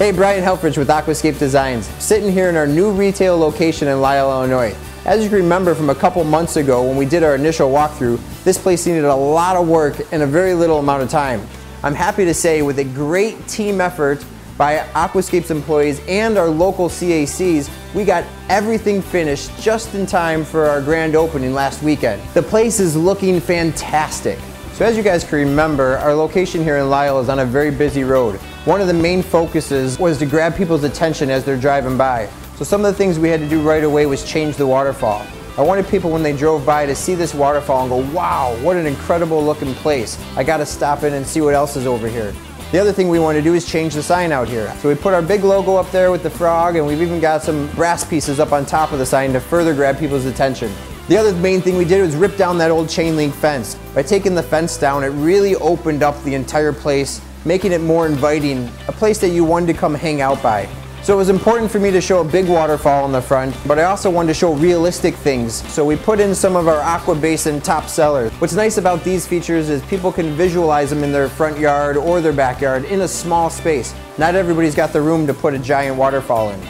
Hey, Brian Helfrich with Aquascape Designs, sitting here in our new retail location in Lisle, Illinois. As you can remember from a couple months ago when we did our initial walkthrough, this place needed a lot of work in a very little amount of time. I'm happy to say with a great team effort by Aquascape's employees and our local CACs, we got everything finished just in time for our grand opening last weekend. The place is looking fantastic. So as you guys can remember, our location here in Lisle is on a very busy road. One of the main focuses was to grab people's attention as they're driving by. So some of the things we had to do right away was change the waterfall. I wanted people when they drove by to see this waterfall and go, wow, what an incredible looking place. I gotta stop in and see what else is over here. The other thing we want to do is change the sign out here. So we put our big logo up there with the frog, and we've even got some brass pieces up on top of the sign to further grab people's attention. The other main thing we did was rip down that old chain link fence. By taking the fence down, it really opened up the entire place, making it more inviting, a place that you wanted to come hang out by. So it was important for me to show a big waterfall in the front, but I also wanted to show realistic things. So we put in some of our Aqua Basin top sellers. What's nice about these features is people can visualize them in their front yard or their backyard in a small space. Not everybody's got the room to put a giant waterfall in.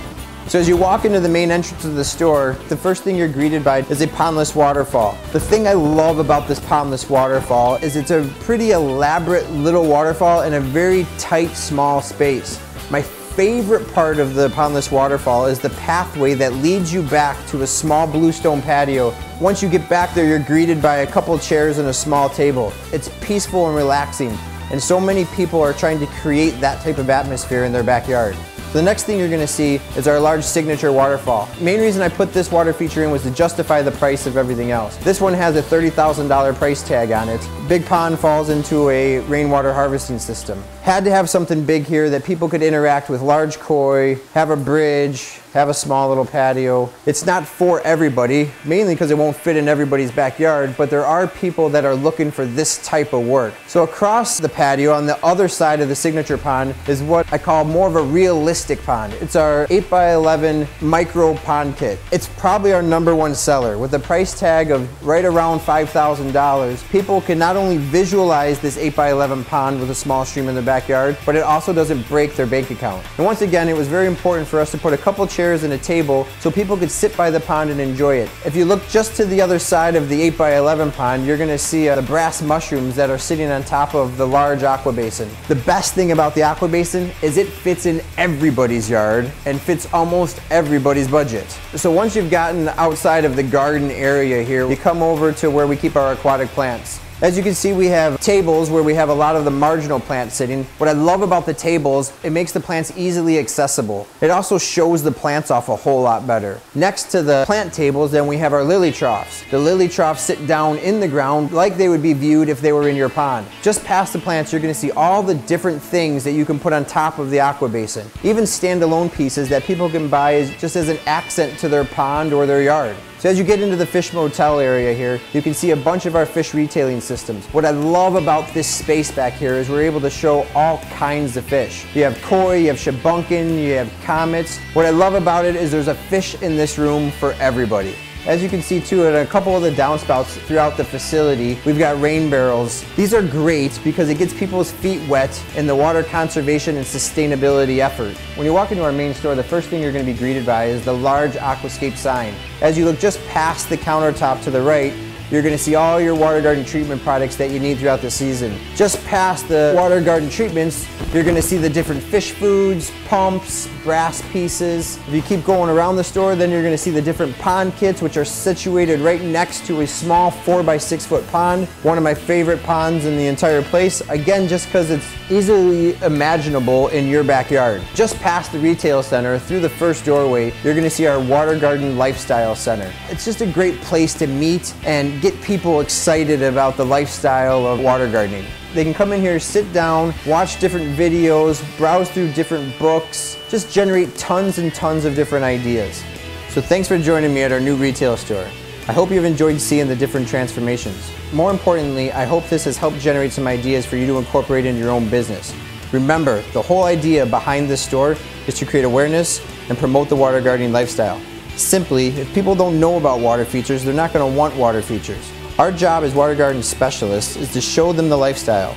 So as you walk into the main entrance of the store, the first thing you're greeted by is a pondless waterfall. The thing I love about this pondless waterfall is it's a pretty elaborate little waterfall in a very tight, small space. My favorite part of the pondless waterfall is the pathway that leads you back to a small bluestone patio. Once you get back there, you're greeted by a couple chairs and a small table. It's peaceful and relaxing, and so many people are trying to create that type of atmosphere in their backyard. The next thing you're going to see is our large signature waterfall. The main reason I put this water feature in was to justify the price of everything else. This one has a $30,000 price tag on it. Big pond falls into a rainwater harvesting system. Had to have something big here that people could interact with large koi, have a bridge, have a small little patio. It's not for everybody, mainly because it won't fit in everybody's backyard, but there are people that are looking for this type of work. So across the patio on the other side of the signature pond is what I call more of a realistic pond. It's our 8x11 micro pond kit. It's probably our #1 seller. With a price tag of right around $5,000, people can not only visualize this 8x11 pond with a small stream in their backyard, but it also doesn't break their bank account. And once again, it was very important for us to put a couple chairs and a table so people could sit by the pond and enjoy it. If you look just to the other side of the 8x11 pond, you're going to see the brass mushrooms that are sitting on top of the large aqua basin. The best thing about the aqua basin is it fits in everybody's yard and fits almost everybody's budget. So once you've gotten outside of the garden area here, you come over to where we keep our aquatic plants. As you can see, we have tables where we have a lot of the marginal plants sitting. What I love about the tables, it makes the plants easily accessible. It also shows the plants off a whole lot better. Next to the plant tables, then we have our lily troughs. The lily troughs sit down in the ground like they would be viewed if they were in your pond. Just past the plants, you're going to see all the different things that you can put on top of the aqua basin. Even standalone pieces that people can buy just as an accent to their pond or their yard. So as you get into the fish motel area here, you can see a bunch of our fish retailing systems. What I love about this space back here is we're able to show all kinds of fish. You have koi, you have shabunkin, you have comets. What I love about it is there's a fish in this room for everybody. As you can see too, at a couple of the downspouts throughout the facility, we've got rain barrels. These are great because it gets people's feet wet in the water conservation and sustainability effort. When you walk into our main store, the first thing you're going to be greeted by is the large Aquascape sign. As you look just past the countertop to the right, you're going to see all your water garden treatment products that you need throughout the season. Just past the water garden treatments, you're going to see the different fish foods, pumps, brass pieces. If you keep going around the store, then you're going to see the different pond kits, which are situated right next to a small 4x6 foot pond. One of my favorite ponds in the entire place. Again, just because it's easily imaginable in your backyard. Just past the retail center, through the first doorway, you're going to see our water garden lifestyle center. It's just a great place to meet and get people excited about the lifestyle of water gardening. They can come in here, sit down, watch different videos, browse through different books, just generate tons and tons of different ideas. So thanks for joining me at our new retail store. I hope you've enjoyed seeing the different transformations. More importantly, I hope this has helped generate some ideas for you to incorporate into your own business. Remember, the whole idea behind this store is to create awareness and promote the water gardening lifestyle. Simply, if people don't know about water features, they're not going to want water features. Our job as water garden specialists is to show them the lifestyle.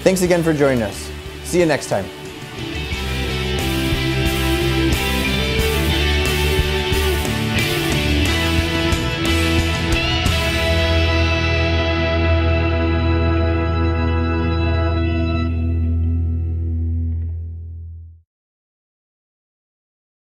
Thanks again for joining us. See you next time.